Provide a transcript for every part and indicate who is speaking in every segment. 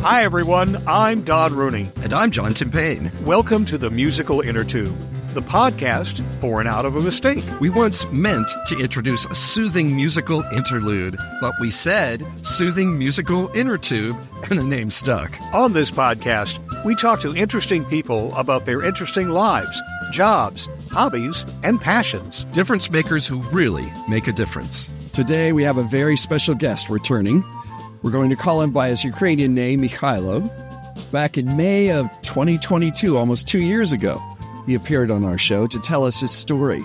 Speaker 1: Hi, everyone. I'm Don Rooney.
Speaker 2: And I'm John Timpane.
Speaker 1: Welcome to the Musical Innertube, the podcast born out of a mistake.
Speaker 2: We once meant to introduce a soothing musical interlude, but we said soothing musical inner tube, and the name stuck.
Speaker 1: On this podcast, we talk to interesting people about their interesting lives, jobs, hobbies, and passions.
Speaker 2: Difference makers who really make a difference.
Speaker 3: Today, we have a very special guest returning. We're going to call him by his Ukrainian name, Mykhylo. Back in May of 2022, almost 2 years ago, he appeared on our show to tell us his story.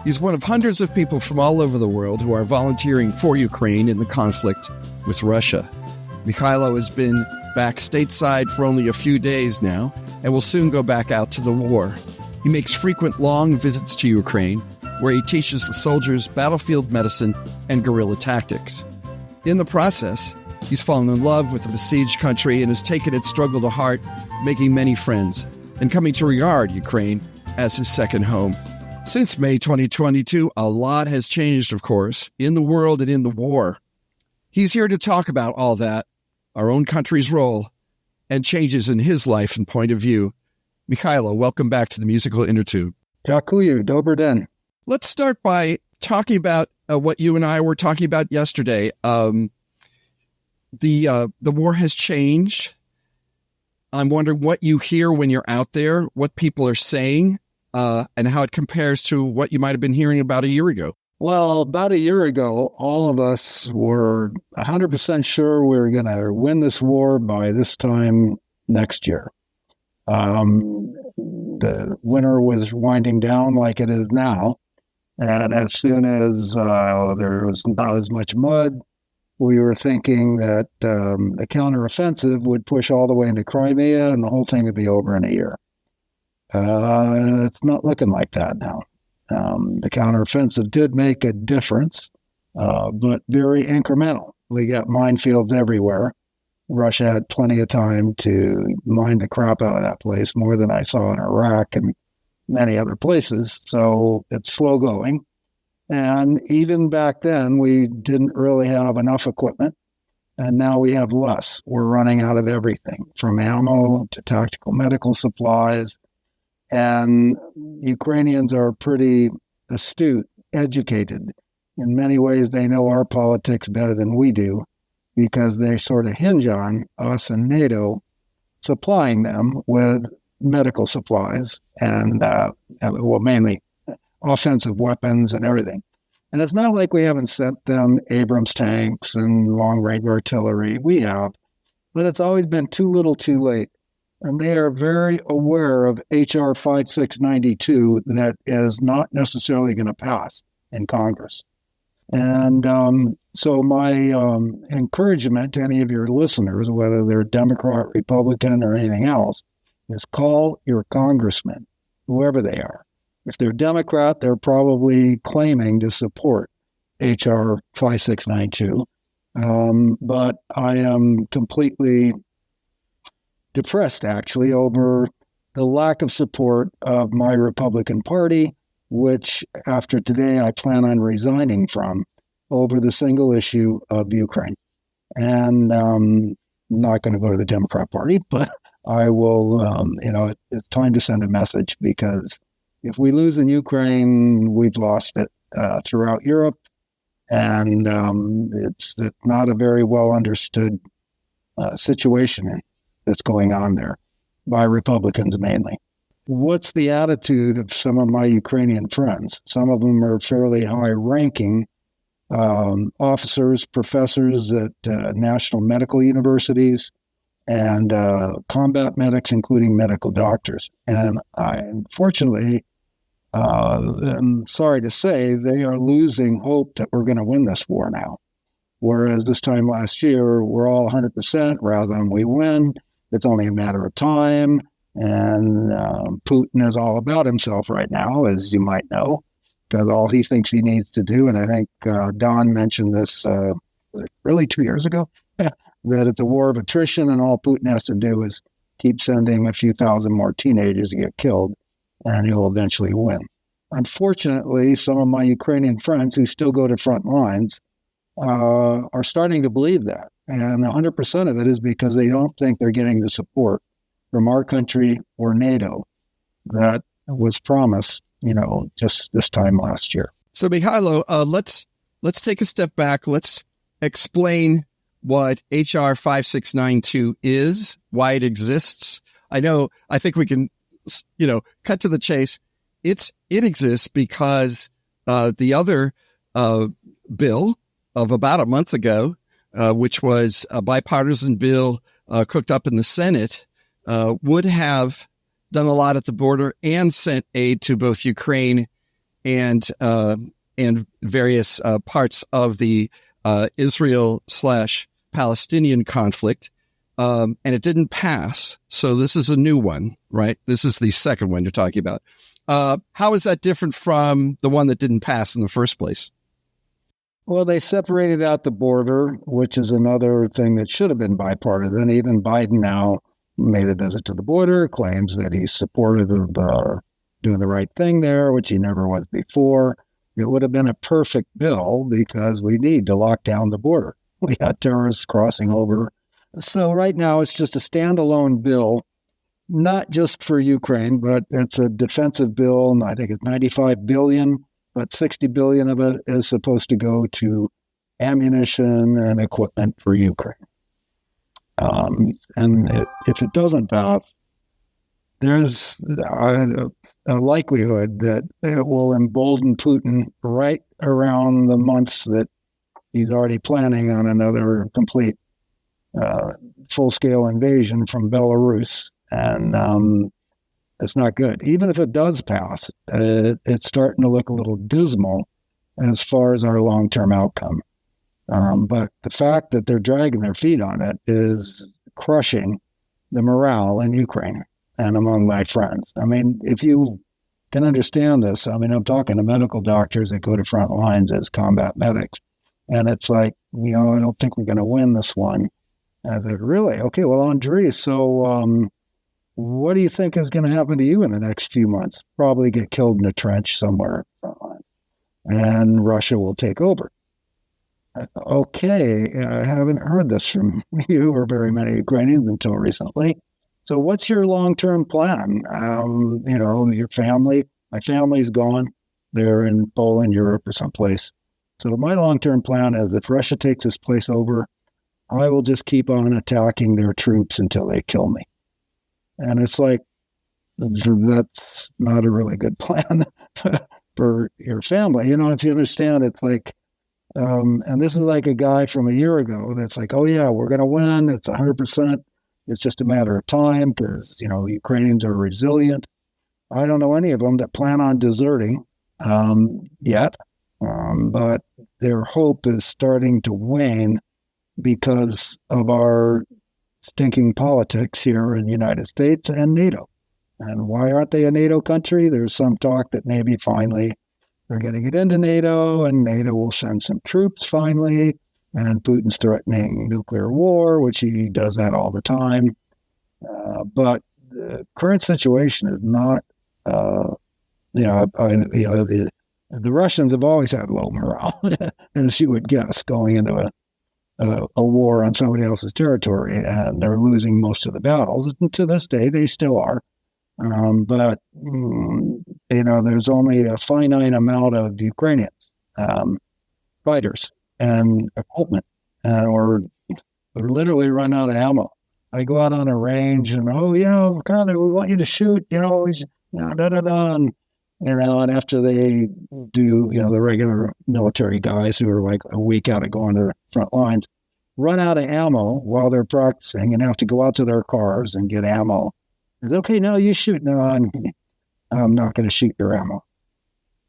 Speaker 3: He's one of hundreds of people from all over the world who are volunteering for Ukraine in the conflict with Russia. Mykhylo has been back stateside for only a few days now and will soon go back out to the war. He makes frequent long visits to Ukraine, where he teaches the soldiers battlefield medicine and guerrilla tactics. In the process, he's fallen in love with the besieged country and has taken its struggle to heart, making many friends and coming to regard Ukraine as his second home. Since May 2022, a lot has changed, of course, in the world and in the war. He's here to talk about all that, our own country's role, and changes in his life and point of view. Mykhylo, welcome back to the Musical Innertube.
Speaker 4: Dziękuję, dobry den.
Speaker 3: Let's start by talking about what you and I were talking about yesterday. The war has changed. I'm wondering what you hear when you're out there, what people are saying, and how it compares to what you might have been hearing about a year ago.
Speaker 4: Well, about a year ago, all of us were 100% sure we were going to win this war by this time next year. The winter was winding down like it is now. And as soon as there was not as much mud, we were thinking that the counteroffensive would push all the way into Crimea and the whole thing would be over in a year. It's not looking like that now. The counteroffensive did make a difference, but very incremental. We got minefields everywhere. Russia had plenty of time to mine the crap out of that place, more than I saw in Iraq and many other places. So it's slow going. And even back then, we didn't really have enough equipment. And now we have less. We're running out of everything, from ammo to tactical medical supplies. And Ukrainians are pretty astute, educated. In many ways, they know our politics better than we do, because they sort of hinge on us and NATO supplying them with medical supplies and, mainly offensive weapons and everything. And it's not like we haven't sent them Abrams tanks and long-range artillery. We have, but it's always been too little too late. And they are very aware of H.R. 5692 that is not necessarily going to pass in Congress. And so my encouragement to any of your listeners, whether they're Democrat, Republican, or anything else, is call your congressman, whoever they are. If they're Democrat, they're probably claiming to support H.R. 5692. But I am completely depressed, actually, over the lack of support of my Republican Party, which after today I plan on resigning from over the single issue of Ukraine. And I'm not going to go to the Democrat Party, but I will, it's time to send a message, because if we lose in Ukraine, we've lost it throughout Europe. And it's not a very well understood situation that's going on there by Republicans mainly. What's the attitude of some of my Ukrainian friends? Some of them are fairly high-ranking officers, professors at national medical universities, and combat medics, including medical doctors. And unfortunately, I'm sorry to say, they are losing hope that we're going to win this war now. Whereas this time last year, we're all 100%, rather than we win. It's only a matter of time. And Putin is all about himself right now, as you might know, because all he thinks he needs to do, and I think Don mentioned this really 2 years ago, that it's a war of attrition, and all Putin has to do is keep sending a few thousand more teenagers to get killed, and he'll eventually win. Unfortunately, some of my Ukrainian friends who still go to front lines are starting to believe that. And 100% of it is because they don't think they're getting the support from our country or NATO that was promised, just this time last year.
Speaker 3: So, Mykhylo, let's take a step back. Let's explain what HR 5692 is, why it exists. I think we can, cut to the chase. It exists because the other bill of about a month ago, which was a bipartisan bill cooked up in the Senate, would have done a lot at the border and sent aid to both Ukraine and various parts of the Israel/Palestinian conflict. And it didn't pass. So this is a new one, right? This is the second one you're talking about. How is that different from the one that didn't pass in the first place?
Speaker 4: Well, they separated out the border, which is another thing that should have been bipartisan. Even Biden now made a visit to the border, claims that he's supportive of doing the right thing there, which he never was before. It would have been a perfect bill because we need to lock down the border. We got terrorists crossing over. So right now it's just a standalone bill, not just for Ukraine, but it's a defensive bill. And I think it's $95 billion, but $60 billion of it is supposed to go to ammunition and equipment for Ukraine. If it doesn't pass, there's a likelihood that it will embolden Putin right around the months that he's already planning on another complete full-scale invasion from Belarus. And it's not good. Even if it does pass, it's starting to look a little dismal as far as our long-term outcome. But the fact that they're dragging their feet on it is crushing the morale in Ukraine and among my friends. I mean, if you can understand this, I'm talking to medical doctors that go to front lines as combat medics. And it's like, I don't think we're going to win this one. I said, really? Okay, well, Andres, so what do you think is going to happen to you in the next few months? Probably get killed in a trench somewhere front line. And Russia will take over. Okay, I haven't heard this from you or very many Ukrainians until recently. So what's your long-term plan? Your family, my family's gone. They're in Poland, Europe, or someplace. So my long-term plan is if Russia takes this place over, I will just keep on attacking their troops until they kill me. And it's like, that's not a really good plan for your family. If you understand, it's like, and this is like a guy from a year ago that's like, oh yeah, we're going to win. It's 100%. It's just a matter of time because, Ukrainians are resilient. I don't know any of them that plan on deserting yet, but their hope is starting to wane because of our stinking politics here in the United States and NATO. And why aren't they a NATO country? There's some talk that maybe finally they're going to get into NATO and NATO will send some troops finally. And Putin's threatening nuclear war, which he does that all the time. But the current situation is not, the Russians have always had low morale, as you would guess, going into a war on somebody else's territory, and they're losing most of the battles. And to this day, they still are. But there's only a finite amount of Ukrainians, fighters and equipment, or literally run out of ammo. I go out on a range and, we want you to shoot, and after they do, the regular military guys who are like a week out of going to the front lines, run out of ammo while they're practicing and have to go out to their cars and get ammo. It's okay, no, you shoot. No, I'm not going to shoot your ammo.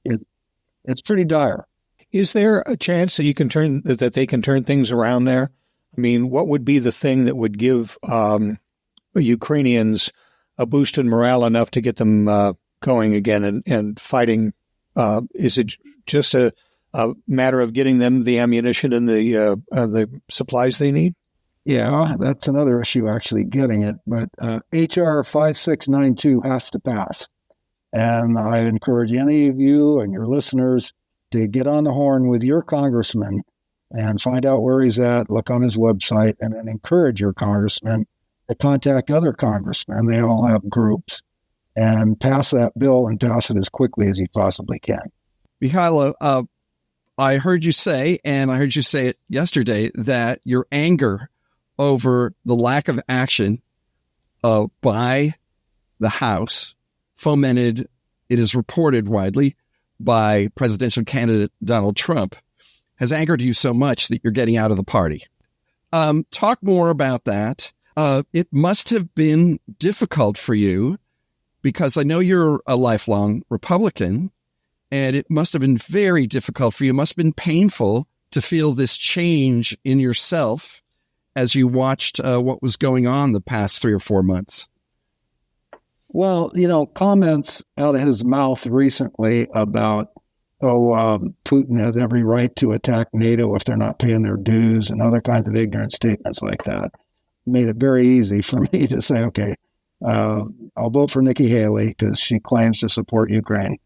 Speaker 4: It's pretty dire.
Speaker 1: Is there a chance that they can turn things around there? I mean, what would be the thing that would give Ukrainians a boost in morale enough to get them going again and fighting? Is it just a matter of getting them the ammunition and the supplies they need?
Speaker 4: Yeah, that's another issue, actually getting it. But HR 5692 has to pass. And I encourage any of you and your listeners to get on the horn with your congressman and find out where he's at, look on his website, and then encourage your congressman to contact other congressmen. They all have groups, and pass that bill and pass it as quickly as he possibly can.
Speaker 3: Mykhylo, I heard you say, and I heard you say it yesterday, that your anger over the lack of action by the House, fomented, it is reported widely, by presidential candidate Donald Trump, has angered you so much that you're getting out of the party. Talk more about that. It must have been difficult for you, because I know you're a lifelong Republican, and it must have been very difficult for you. It must have been painful to feel this change in yourself as you watched what was going on the past 3 or 4 months.
Speaker 4: Well, comments out of his mouth recently about, Putin has every right to attack NATO if they're not paying their dues, and other kinds of ignorant statements like that, made it very easy for me to say, okay, I'll vote for Nikki Haley because she claims to support Ukraine.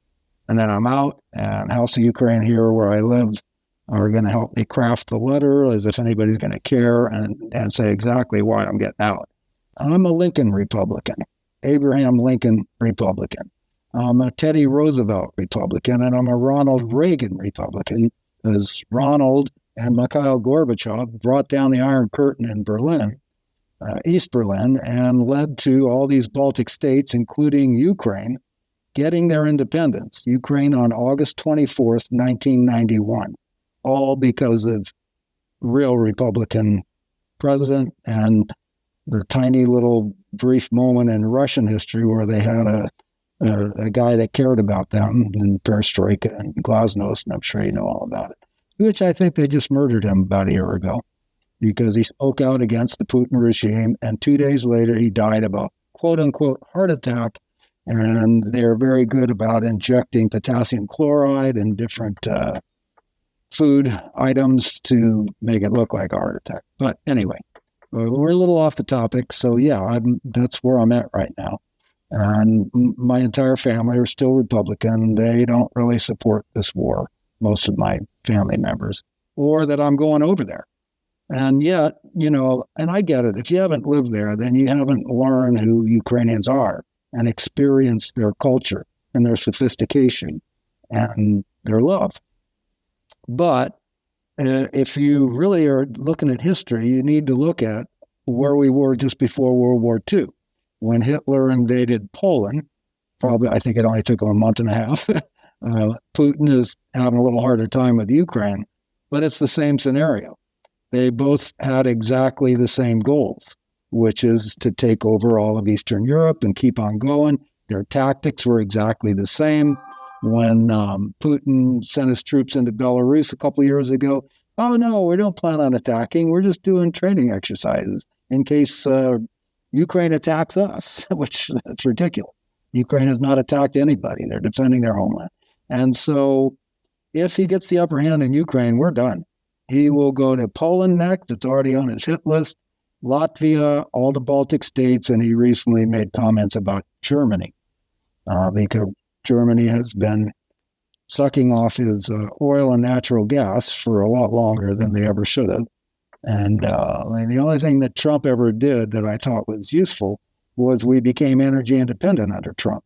Speaker 4: And then I'm out, and House of Ukraine here where I live are going to help me craft the letter as if anybody's going to care, and say exactly why I'm getting out. I'm a Lincoln Republican, Abraham Lincoln Republican. I'm a Teddy Roosevelt Republican, and I'm a Ronald Reagan Republican, as Ronald and Mikhail Gorbachev brought down the Iron Curtain in Berlin, East Berlin, and led to all these Baltic states, including Ukraine, getting their independence. Ukraine on August 24th, 1991, all because of real Republican president and the tiny little brief moment in Russian history where they had a guy that cared about them in Perestroika and Glasnost, and I'm sure you know all about it, which I think they just murdered him about a year ago because he spoke out against the Putin regime, and 2 days later he died of a quote-unquote heart attack, and they're very good about injecting potassium chloride in different food items to make it look like a heart attack. But anyway, we're a little off the topic, so yeah, that's where I'm at right now. And my entire family are still Republican. They don't really support this war, most of my family members, or that I'm going over there. And yet, and I get it. If you haven't lived there, then you haven't learned who Ukrainians are and experienced their culture and their sophistication and their love. But if you really are looking at history, you need to look at where we were just before World War II. When Hitler invaded Poland, probably, I think it only took him a month and a half, Putin is having a little harder time with Ukraine, but it's the same scenario. They both had exactly the same goals, which is to take over all of Eastern Europe and keep on going. Their tactics were exactly the same. When Putin sent his troops into Belarus a couple of years ago, oh no, we don't plan on attacking. We're just doing training exercises in case Ukraine attacks us, which that's ridiculous. Ukraine has not attacked anybody. They're defending their homeland. And so if he gets the upper hand in Ukraine, we're done. He will go to Poland next. It's already on his hit list. Latvia, all the Baltic states, and he recently made comments about Germany because Germany has been sucking off his oil and natural gas for a lot longer than they ever should have. And the only thing that Trump ever did that I thought was useful was we became energy independent under Trump.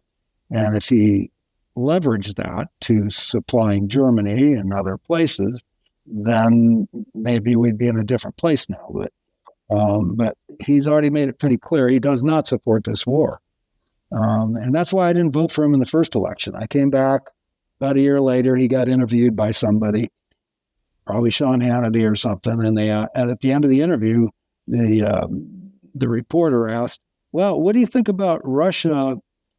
Speaker 4: And if he leveraged that to supplying Germany and other places, then maybe we'd be in a different place now. But he's already made it pretty clear he does not support this war. And that's why I didn't vote for him in the first election. I came back about a year later. He got interviewed by somebody, probably Sean Hannity or something. And and at the end of the interview, the reporter asked, well, what do you think about Russia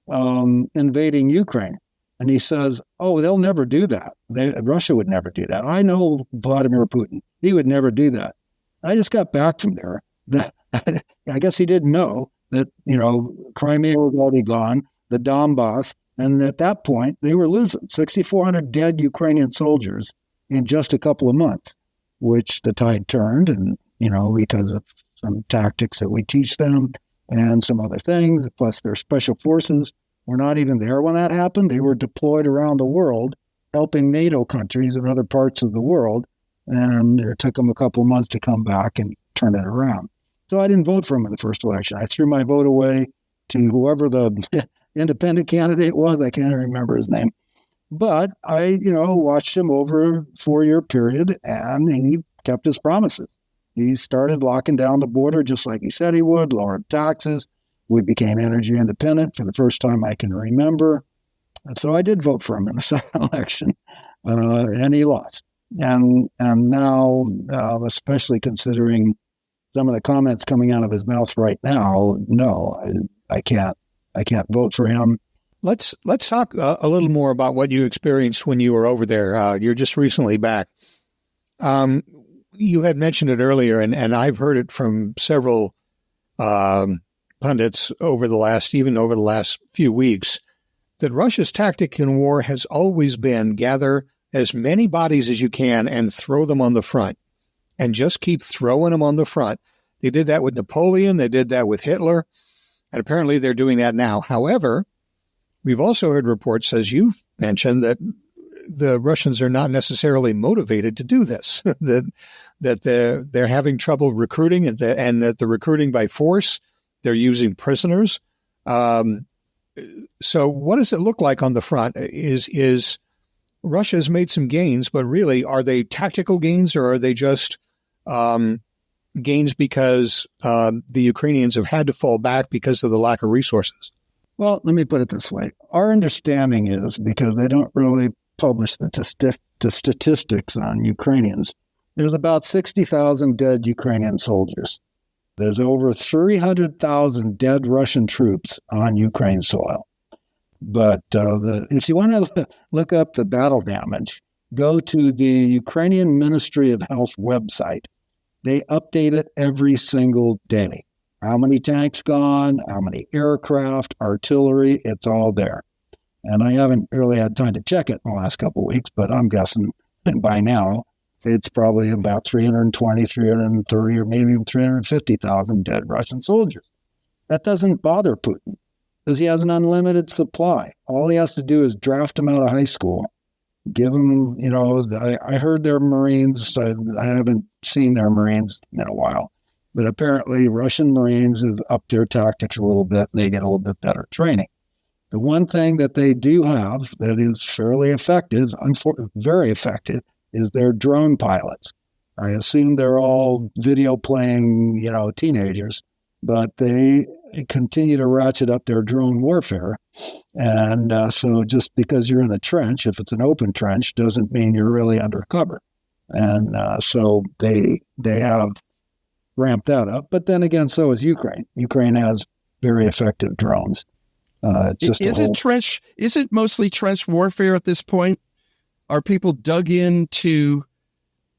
Speaker 4: invading Ukraine? And he says, oh, they'll never do that. Russia would never do that. I know Vladimir Putin. He would never do that. I just got back from there. I guess he didn't know that, Crimea was already gone, the Donbass, and at that point, they were losing 6,400 dead Ukrainian soldiers in just a couple of months, which the tide turned, and, because of some tactics that we teach them and some other things, plus their special forces were not even there when that happened. They were deployed around the world, helping NATO countries in other parts of the world And it took them a couple of months to come back and turn it around. So I didn't vote for him in the first election. I threw my vote away to whoever the independent candidate was. I can't remember his name. But I, watched him over a 4-year period, and he kept his promises. He started locking down the border just like he said he would, lowered taxes. We became energy independent for the first time I can remember. And so I did vote for him in the second election, and he lost. And now, especially considering some of the comments coming out of his mouth right now, no, I can't vote for him.
Speaker 1: Let's talk a little more about what you experienced when you were over there. You're just recently back. You had mentioned it earlier, and I've heard it from several pundits over the last few weeks, that Russia's tactic in war has always been gather as many bodies as you can and throw them on the front, and just keep throwing them on the front. They did that with Napoleon. They did that with Hitler. And apparently they're doing that now. However, we've also heard reports, as you've mentioned, that the Russians are not necessarily motivated to do this, that they're having trouble recruiting, and that the recruiting by force, they're using prisoners. So what does it look like on the front? Is Russia's made some gains, but really, are they tactical gains, or are they just gains because the Ukrainians have had to fall back because of the lack of resources?
Speaker 4: Well, let me put it this way. Our understanding is, because they don't really publish the statistics on Ukrainians, there's about 60,000 dead Ukrainian soldiers. There's over 300,000 dead Russian troops on Ukraine soil. But if you want to look up the battle damage, go to the Ukrainian Ministry of Health website. They update it every single day. How many tanks gone, how many aircraft, artillery, it's all there. And I haven't really had time to check it in the last couple of weeks, but I'm guessing by now it's probably about 320, 330, or maybe even 350,000 dead Russian soldiers. That doesn't bother Putin because he has an unlimited supply. All he has to do is draft them out of high school, give them, I heard their Marines. I haven't seen their Marines in a while, but apparently Russian Marines have upped their tactics a little bit. They get a little bit better training. The one thing that they do have that is fairly effective, very effective, is their drone pilots. I assume they're all video playing, teenagers, but they continue to ratchet up their drone warfare. And so just because you're in a trench, if it's an open trench, doesn't mean you're really undercover. And so they have ramped that up. But then again, so is Ukraine. Ukraine has very effective drones. Is it mostly trench warfare at this point? Are people dug into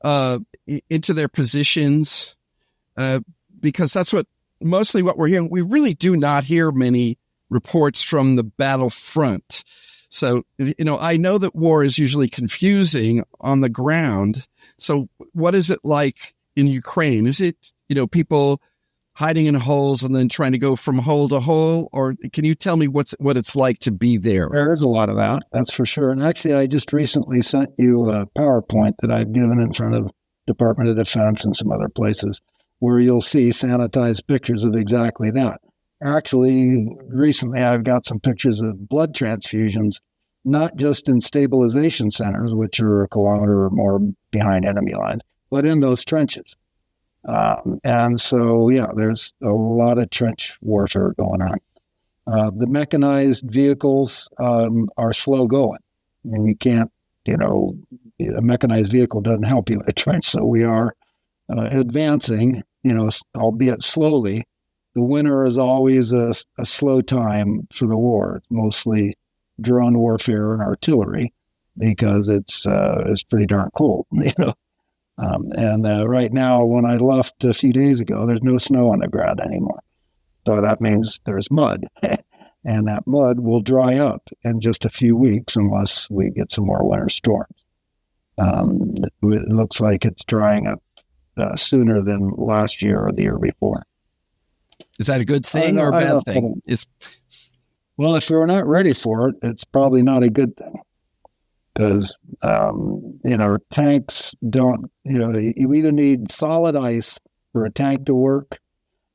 Speaker 4: their positions? Because that's mostly what we're hearing. We really do not hear many reports from the battlefront. So, I know that war is usually confusing on the ground. So what is it like in Ukraine? Is it, people hiding in holes and then trying to go from hole to hole? Or can you tell me what it's like to be there? There's a lot of that, that's for sure. And actually, I just recently sent you a PowerPoint that I've given in front of Department of Defense and some other places where you'll see sanitized pictures of exactly that. Actually, recently I've got some pictures of blood transfusions, not just in stabilization centers, which are a kilometer or more behind enemy lines, but in those trenches. And so, there's a lot of trench warfare going on. The mechanized vehicles are slow going. I mean, you can't, a mechanized vehicle doesn't help you in a trench. So we are advancing, albeit slowly. The winter is always a slow time for the war. It's mostly drone warfare and artillery because it's pretty darn cold, And right now, when I left a few days ago, there's no snow on the ground anymore. So that means there's mud. And that mud will dry up in just a few weeks unless we get some more winter storms. It looks like it's drying up sooner than last year or the year before.
Speaker 2: Is that a good thing or a bad thing?
Speaker 4: Well, if we're not ready for it, it's probably not a good thing. because, tanks don't, you either need solid ice for a tank to work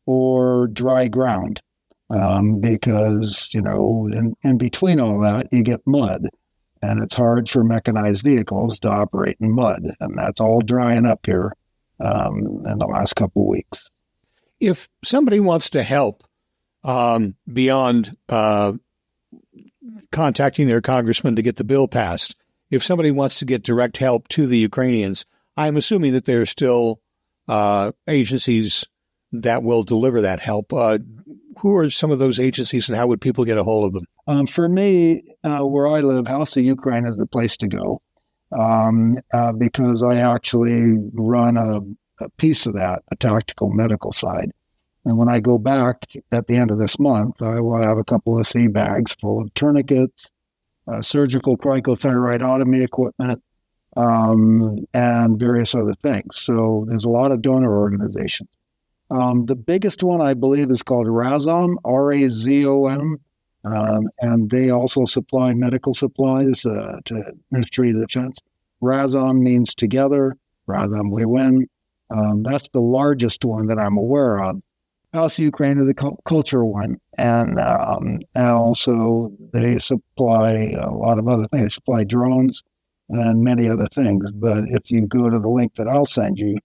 Speaker 4: or dry ground, because, in between all that, you get mud. And it's hard for mechanized vehicles to operate in mud. And that's all drying up here in the last couple of weeks.
Speaker 1: If somebody wants to help beyond contacting their congressman to get the bill passed, if somebody wants to get direct help to the Ukrainians, I'm assuming that there are still agencies that will deliver that help. Who are some of those agencies, and how would people get a hold of them?
Speaker 4: For me, where I live, House of Ukraine is the place to go, because I actually run a piece of that, a tactical medical side. And when I go back at the end of this month, I will have a couple of sea bags full of tourniquets, surgical cricothyroidotomy equipment, and various other things. So there's a lot of donor organizations. The biggest one, I believe, is called Razom, R-A-Z-O-M, and they also supply medical supplies to Ministry of Defense. Razom means together. Razom, we win. That's the largest one that I'm aware of. House of Ukraine is the cultural one, and also they supply a lot of other things. They supply drones and many other things. But if you go to the link that I'll send you,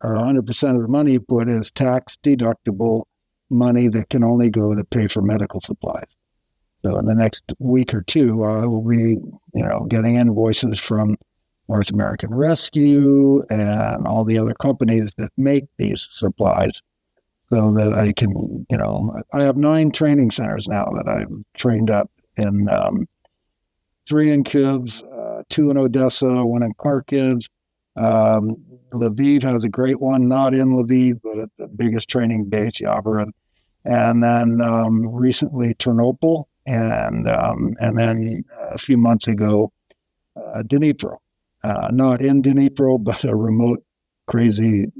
Speaker 4: 100% of the money you put is tax-deductible money that can only go to pay for medical supplies. So in the next week or two, I will be, getting invoices from North American Rescue and all the other companies that make these supplies, so that I can, I have 9 training centers now that I've trained up in, 3 in Kyiv, 2 in Odessa, 1 in Kharkiv. Lviv has a great one, not in Lviv, but at the biggest training base, Yavor. And then recently Ternopil, and then a few months ago, Dnipro. Not in Dnipro, but a remote, crazy,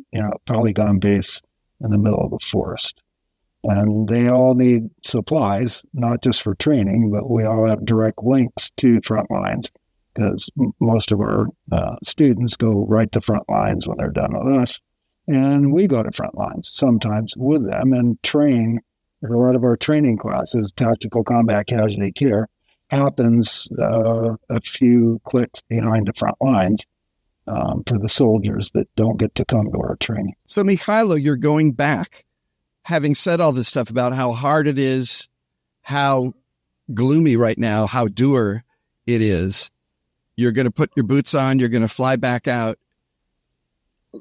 Speaker 4: polygon base in the middle of the forest. And they all need supplies, not just for training, but we all have direct links to front lines, because most of our students go right to front lines when they're done with us. And we go to front lines sometimes with them and train. A lot of our training classes, tactical combat casualty care, happens a few clicks behind the front lines for the soldiers that don't get to come to our training.
Speaker 3: So, Mykhylo, you're going back, having said all this stuff about how hard it is, how gloomy right now, how dour it is. You're going to put your boots on. You're going to fly back out.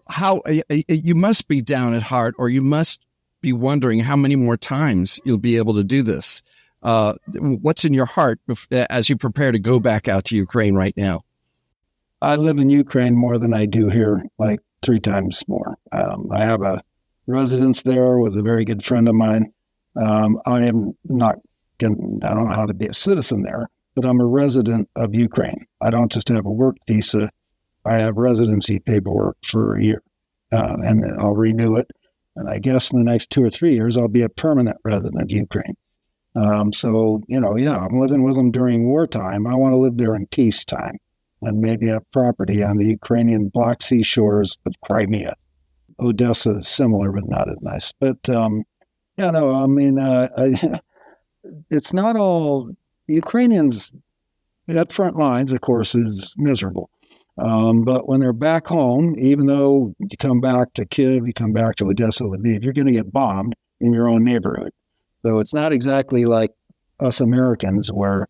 Speaker 3: How you must be down at heart, or you must be wondering how many more times you'll be able to do this. What's in your heart as you prepare to go back out to Ukraine right now?
Speaker 4: I live in Ukraine more than I do here, like 3 times more. I have a residence there with a very good friend of mine. I don't know how to be a citizen there, but I'm a resident of Ukraine. I don't just have a work visa. I have residency paperwork for a year, and I'll renew it. And I guess in the next 2 or 3 years, I'll be a permanent resident of Ukraine. So, I'm living with them during wartime. I want to live there in peacetime and maybe have property on the Ukrainian Black Sea shores of Crimea. Odessa is similar, but not as nice. But, it's not all Ukrainians at front lines, of course, is miserable. But when they're back home, even though you come back to Kyiv, you come back to Odessa, Lviv, you're going to get bombed in your own neighborhood. So it's not exactly like us Americans where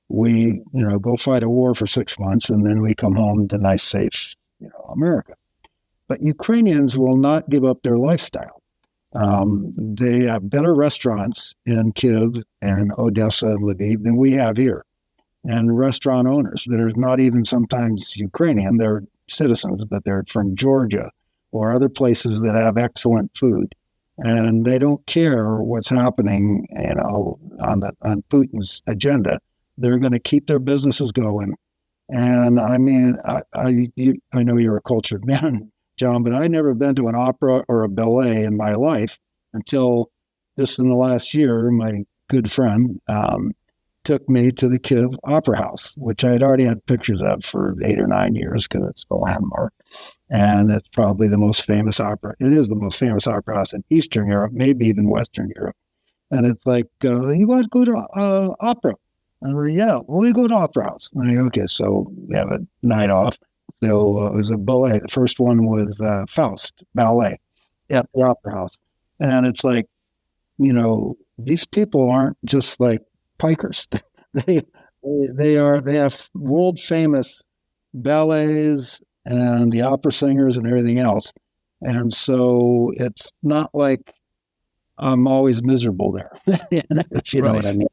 Speaker 4: we, go fight a war for 6 months and then we come home to nice, safe, America. But Ukrainians will not give up their lifestyle. They have better restaurants in Kyiv and Odessa and Lviv than we have here. And restaurant owners that are not even sometimes Ukrainian, they're citizens, but they're from Georgia or other places that have excellent food. And they don't care what's happening, on Putin's agenda. They're going to keep their businesses going. And I mean, I know you're a cultured man, John, but I've never been to an opera or a ballet in my life until just in the last year. My good friend took me to the Kiev Opera House, which I had already had pictures of for 8 or 9 years because it's a landmark. And it's probably the most famous opera. It is the most famous opera house in Eastern Europe, maybe even Western Europe. And it's like, you want to go to opera? And we're, yeah, we go to opera house. And I go, okay, so we have a night off. So it was a ballet. The first one was Faust, ballet at the opera house. And it's like, these people aren't just like pikers. they have world famous ballets and the opera singers and everything else. And so it's not like I'm always miserable there. If you know what I mean.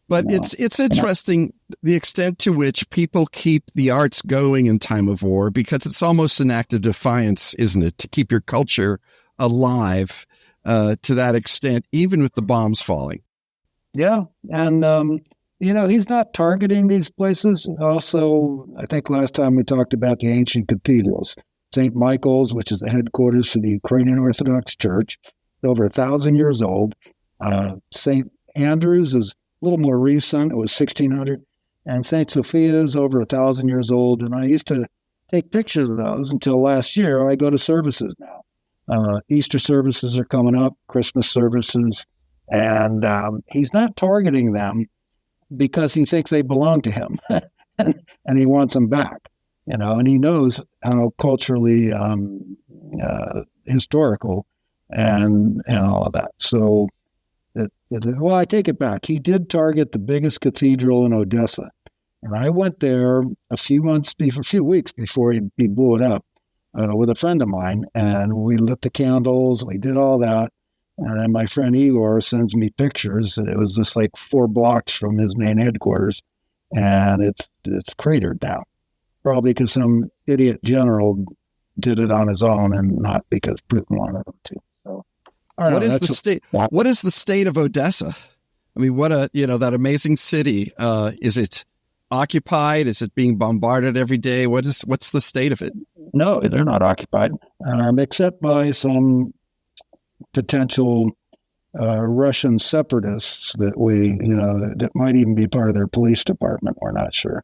Speaker 3: But it's interesting the extent to which people keep the arts going in time of war, because it's almost an act of defiance, isn't it, to keep your culture alive to that extent, even with the bombs falling.
Speaker 4: Yeah. And, he's not targeting these places. Also, I think last time we talked about the ancient cathedrals. St. Mykhylo's, which is the headquarters for the Ukrainian Orthodox Church, over 1,000 years old. St. Andrew's is a little more recent. It was 1600. And St. Sophia is over 1,000 years old. And I used to take pictures of those until last year. I go to services now. Easter services are coming up, Christmas services. And he's not targeting them because he thinks they belong to him and he wants them back, and he knows how culturally historical and all of that. So, well, I take it back. He did target the biggest cathedral in Odessa. And I went there a few weeks before he blew it up with a friend of mine. And we lit the candles. We did all that. And then my friend Igor sends me pictures. And it was just like 4 blocks from his main headquarters. And it's cratered now. Probably because some idiot general did it on his own and not because Putin wanted him to. So,
Speaker 3: what is the state of Odessa? I mean, what that amazing city. Is it occupied? Is it being bombarded every day? What's the state of it?
Speaker 4: No, they're not occupied, except by some potential Russian separatists that might even be part of their police department. We're not sure.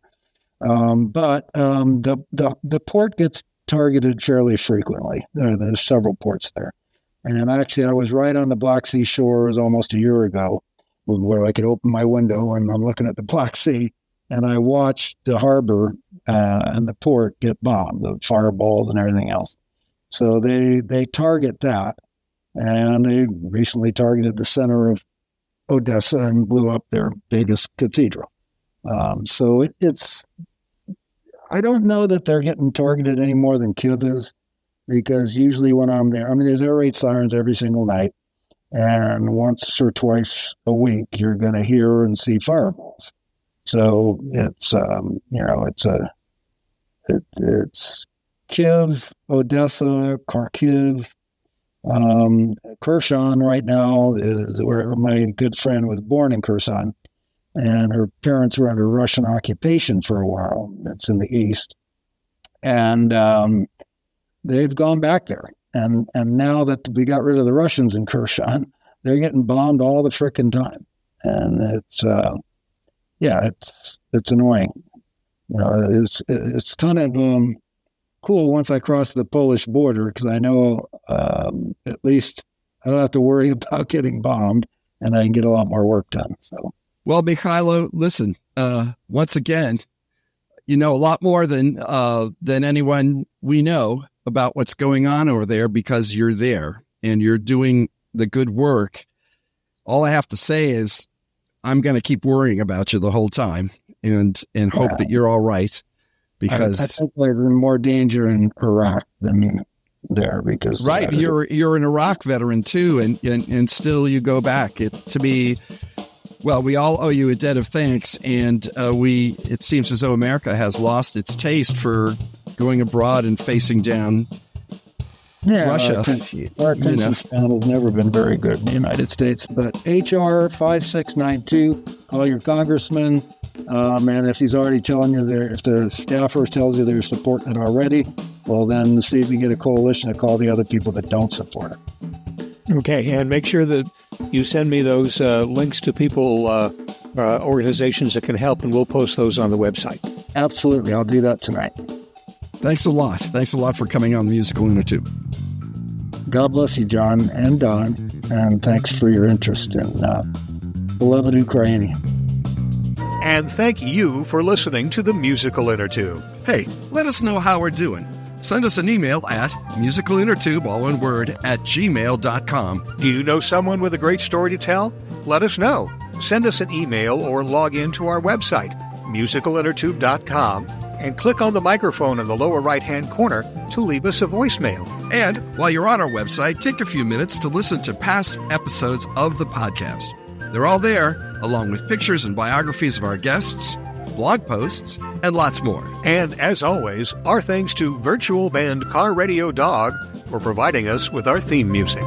Speaker 4: But the port gets targeted fairly frequently. There's several ports there. And actually, I was right on the Black Sea shores almost a year ago where I could open my window and I'm looking at the Black Sea. And I watched the harbor and the port get bombed, the fireballs and everything else. So they target that. And they recently targeted the center of Odessa and blew up their biggest cathedral. So it's, I don't know that they're getting targeted any more than Kiev is, because usually when I'm there, there's air raid sirens every single night. And once or twice a week, you're going to hear and see fireballs. So it's, it's Kiev, Odessa, Kharkiv, Kherson right now is where my good friend was born in Kherson, and her parents were under Russian occupation for a while. That's in the east. And they've gone back there. And now that we got rid of the Russians in Kherson, they're getting bombed all the frickin' time. And it's annoying. It's kind of cool once I cross the Polish border, because I know at least I don't have to worry about getting bombed, and I can get a lot more work done. So,
Speaker 3: well, Mykhylo, listen, once again, you know a lot more than anyone we know about what's going on over there, because you're there and you're doing the good work. All I have to say is I'm going to keep worrying about you the whole time and hope that you're all right. Because
Speaker 4: I think there's more danger in Iraq than there, because
Speaker 3: right, you're an Iraq veteran too, and still you go back. To me, well, we all owe you a debt of thanks, and it seems as though America has lost its taste for going abroad and facing down Russia.
Speaker 4: Our attention span has never been very good in the United States. But HR 5692, call your congressman. And if he's already telling you if the staffer tells you they're supporting it already, well, then see if you get a coalition to call the other people that don't support it.
Speaker 1: Okay, and make sure that you send me those links to people organizations that can help, and we'll post those on the website.
Speaker 4: Absolutely. I'll do that tonight.
Speaker 3: Thanks a lot. Thanks a lot for coming on Musical Innertube.
Speaker 4: God bless you, John and Don, and thanks for your interest in beloved Ukraine.
Speaker 1: And thank you for listening to the Musical Innertube.
Speaker 2: Hey, let us know how we're doing. Send us an email at musicalinnertube, all one word, @gmail.com.
Speaker 1: Do you know someone with a great story to tell? Let us know. Send us an email or log in to our website, musicalinnertube.com, and click on the microphone in the lower right-hand corner to leave us a voicemail.
Speaker 2: And while you're on our website, take a few minutes to listen to past episodes of the podcast. They're all there, along with pictures and biographies of our guests, blog posts, and lots more.
Speaker 1: And as always, our thanks to virtual band Car Radio Dog for providing us with our theme music.